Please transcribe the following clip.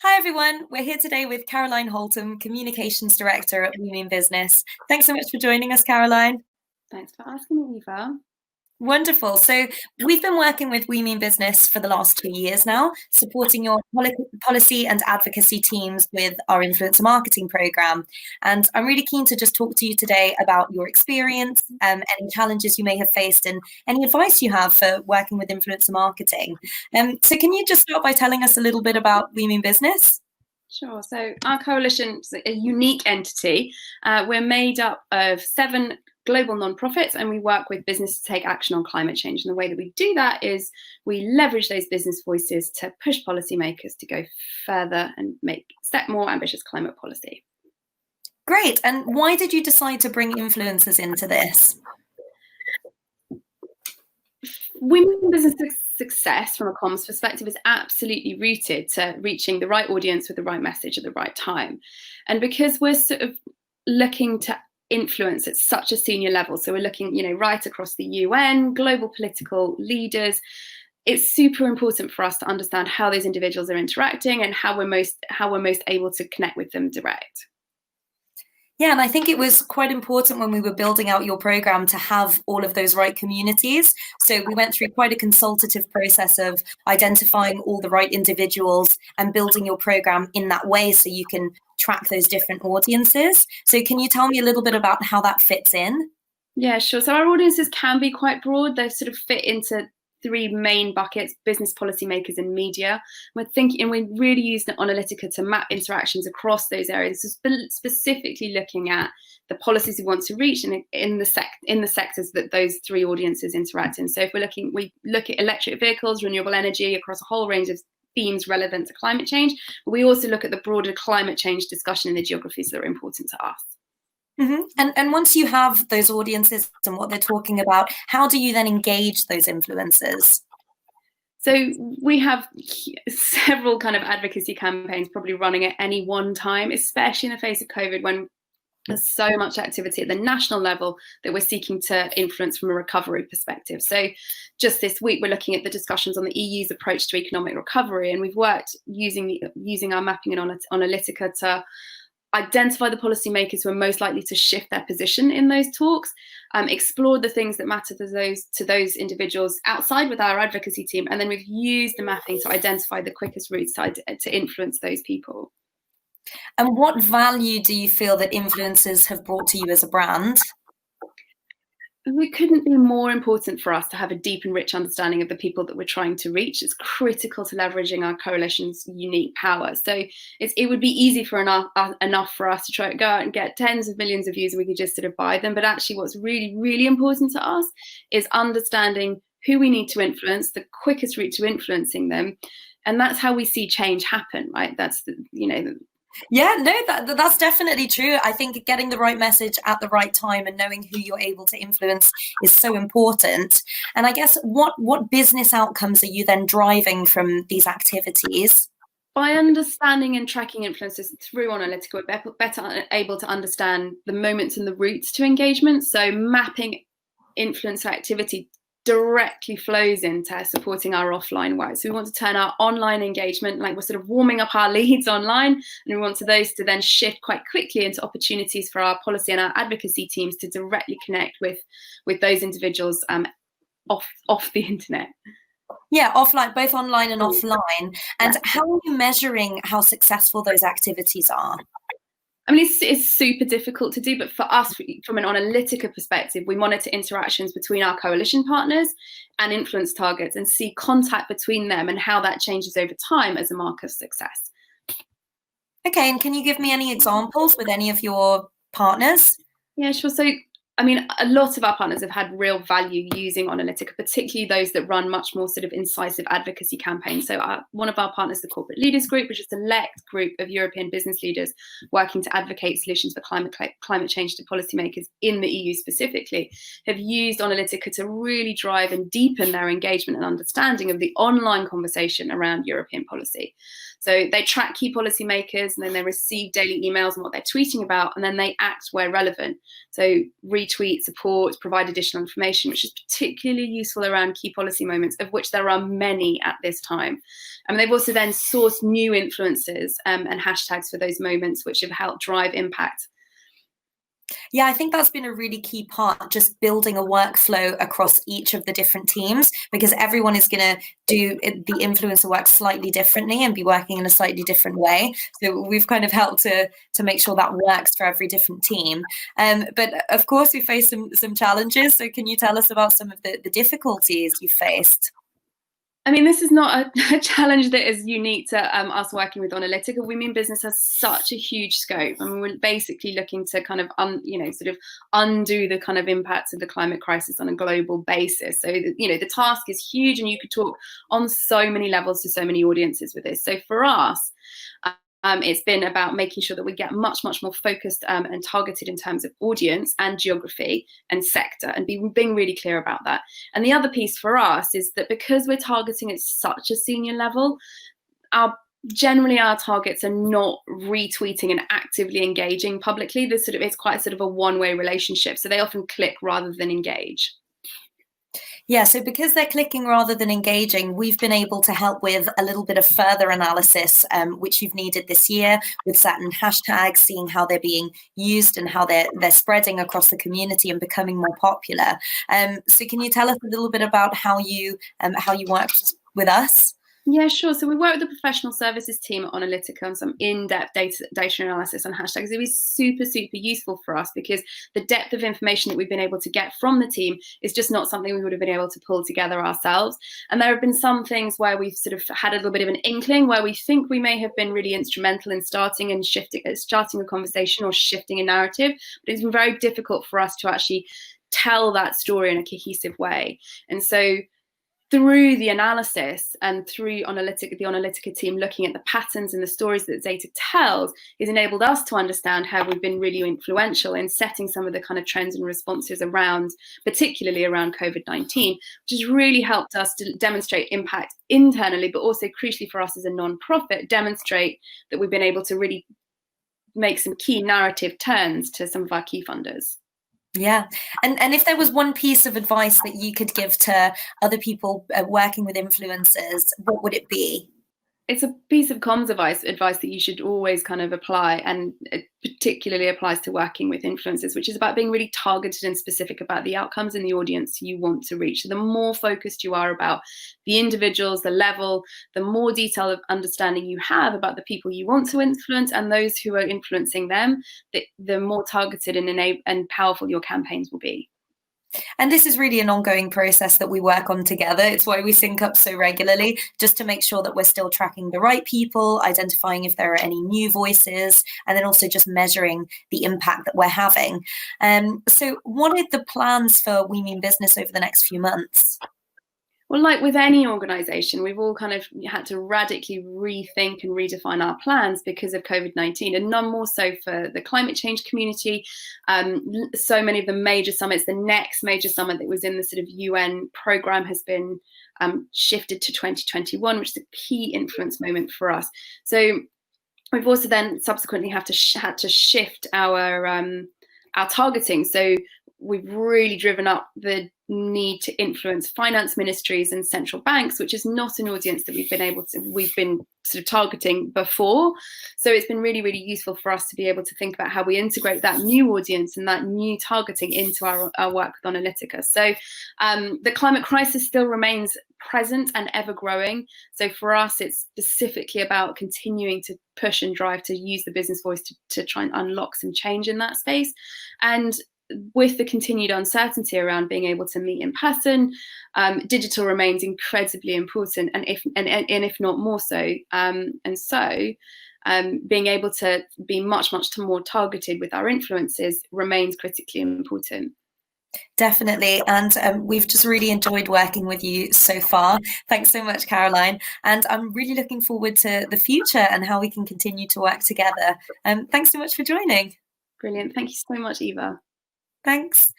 Hi everyone, we're here today with Caroline Holtum, Communications Director at We Mean Business. Thanks so much for joining us, Caroline. Thanks for asking me, Eva. Wonderful. So we've been working with We Mean Business for the last 2 years now, supporting your policy and advocacy teams with our influencer marketing program. And I'm really keen to just talk to you today about your experience, any challenges you may have faced, and any advice you have for working with influencer marketing. So can you just start by telling us a little bit about We Mean Business? Sure. So our coalition is a unique entity. We're made up of 7 global nonprofits, and we work with business to take action on climate change. And the way that we do that is we leverage those business voices to push policymakers to go further and set more ambitious climate policy. Great. And why did you decide to bring influencers into this? Women business success from a comms perspective is absolutely rooted to reaching the right audience with the right message at the right time. And because we're sort of looking to influence at such a senior level, so we're looking, right across the UN, global political leaders, it's super important for us to understand how those individuals are interacting and how we're most able to connect with them direct. Yeah, and I think it was quite important when we were building out your program to have all of those right communities. So we went through quite a consultative process of identifying all the right individuals and building your program in that way so you can track those different audiences. So can you tell me a little bit about how that fits in? Yeah, sure. So our audiences can be quite broad. They sort of fit into 3 main buckets: business, policymakers, and media. We're really used Onalytica to map interactions across those areas, so specifically looking at the policies we want to reach and in the sectors that those 3 audiences interact in. So if we look at electric vehicles, renewable energy, across a whole range of themes relevant to climate change, but we also look at the broader climate change discussion in the geographies that are important to us. Mm-hmm. And once you have those audiences and what they're talking about, how do you then engage those influencers? So we have several kind of advocacy campaigns probably running at any one time, especially in the face of COVID, when there's so much activity at the national level that we're seeking to influence from a recovery perspective. So just this week, we're looking at the discussions on the EU's approach to economic recovery, and we've worked using our mapping in Onalytica to identify the policymakers who are most likely to shift their position in those talks, explore the things that matter to those individuals outside with our advocacy team, and then we've used the mapping to identify the quickest routes to influence those people. And what value do you feel that influencers have brought to you as a brand? It couldn't be more important for us to have a deep and rich understanding of the people that we're trying to reach. It's critical to leveraging our coalition's unique power. So it would be easy enough for us to go out and get tens of millions of views and we could just sort of buy them. But actually what's really, really important to us is understanding who we need to influence, the quickest route to influencing them. And that's how we see change happen, right? That's Yeah, no, that's definitely true. I think getting the right message at the right time and knowing who you're able to influence is so important. And I guess what business outcomes are you then driving from these activities? By understanding and tracking influencers through Onalytica, we're better able to understand the moments and the routes to engagement. So mapping influencer activity directly flows into supporting our offline work. So we want to turn our online engagement, like we're sort of warming up our leads online, and we want those to then shift quite quickly into opportunities for our policy and our advocacy teams to directly connect with those individuals off the internet. Yeah, offline, both online and offline. And how are you measuring how successful those activities are? I mean, it's super difficult to do, but for us, from an Onalytica perspective, we monitor interactions between our coalition partners and influence targets and see contact between them and how that changes over time as a mark of success. Okay, and can you give me any examples with any of your partners? Yeah, sure. So, I mean, a lot of our partners have had real value using Onalytica, particularly those that run much more sort of incisive advocacy campaigns. So one of our partners, the Corporate Leaders Group, which is a select group of European business leaders working to advocate solutions for climate change to policymakers in the EU specifically, have used Onalytica to really drive and deepen their engagement and understanding of the online conversation around European policy. So they track key policymakers, and then they receive daily emails on what they're tweeting about, and then they act where relevant. So retweet, support, provide additional information, which is particularly useful around key policy moments, of which there are many at this time. And they've also then sourced new influencers and hashtags for those moments, which have helped drive impact. Yeah, I think that's been a really key part, just building a workflow across each of the different teams, because everyone is going to do the influencer work slightly differently and be working in a slightly different way. So we've kind of helped to make sure that works for every different team. But of course, we face some challenges. So can you tell us about some of the difficulties you faced? I mean, this is not a challenge that is unique to us working with Onalytica. Women Business has such a huge scope. I mean, we're basically looking to kind of, sort of undo the kind of impacts of the climate crisis on a global basis. So, the task is huge, and you could talk on so many levels to so many audiences with this. So for us, it's been about making sure that we get much more focused and targeted in terms of audience and geography and sector, and being really clear about that. And the other piece for us is that because we're targeting at such a senior level, generally our targets are not retweeting and actively engaging publicly. It's quite a one-way relationship. So they often click rather than engage. Yeah, so because they're clicking rather than engaging, we've been able to help with a little bit of further analysis, which you've needed this year, with certain hashtags, seeing how they're being used and how they're spreading across the community and becoming more popular. So can you tell us a little bit about how you worked with us? Yeah, sure. So we work with the professional services team at Onalytica on some in-depth data analysis on hashtags. It was super useful for us because the depth of information that we've been able to get from the team is just not something we would have been able to pull together ourselves. And there have been some things where we've sort of had a little bit of an inkling where we think we may have been really instrumental in starting a conversation or shifting a narrative, but it's been very difficult for us to actually tell that story in a cohesive way. And so through the analysis and through the Onalytica team looking at the patterns and the stories that data tells, has enabled us to understand how we've been really influential in setting some of the kind of trends and responses around, particularly around COVID-19, which has really helped us to demonstrate impact internally, but also crucially for us as a non-profit, demonstrate that we've been able to really make some key narrative turns to some of our key funders. Yeah. And if there was one piece of advice that you could give to other people working with influencers, what would it be? It's a piece of comms advice that you should always kind of apply, and it particularly applies to working with influencers, which is about being really targeted and specific about the outcomes and the audience you want to reach. So the more focused you are about the individuals, the level, the more detailed understanding you have about the people you want to influence and those who are influencing them, the more targeted and powerful your campaigns will be. And this is really an ongoing process that we work on together. It's why we sync up so regularly, just to make sure that we're still tracking the right people, identifying if there are any new voices, and then also just measuring the impact that we're having. So what are the plans for We Mean Business over the next few months? Well, like with any organisation, we've all kind of had to radically rethink and redefine our plans because of COVID-19, and none more so for the climate change community. So many of the major summits, the next major summit that was in the sort of UN programme has been shifted to 2021, which is a key influence moment for us. So we've also then subsequently had to shift our targeting. So we've really driven up the need to influence finance ministries and central banks, which is not an audience that we've been sort of targeting before. So it's been really useful for us to be able to think about how we integrate that new audience and that new targeting into our work with Onalytica. So the climate crisis still remains present and ever growing. So for us, it's specifically about continuing to push and drive to use the business voice to try and unlock some change in that space. And with the continued uncertainty around being able to meet in person, digital remains incredibly important, and if not more so. And so being able to be much more targeted with our influences remains critically important. Definitely. And we've just really enjoyed working with you so far. Thanks so much, Caroline. And I'm really looking forward to the future and how we can continue to work together. Thanks so much for joining. Brilliant. Thank you so much, Eva. Thanks.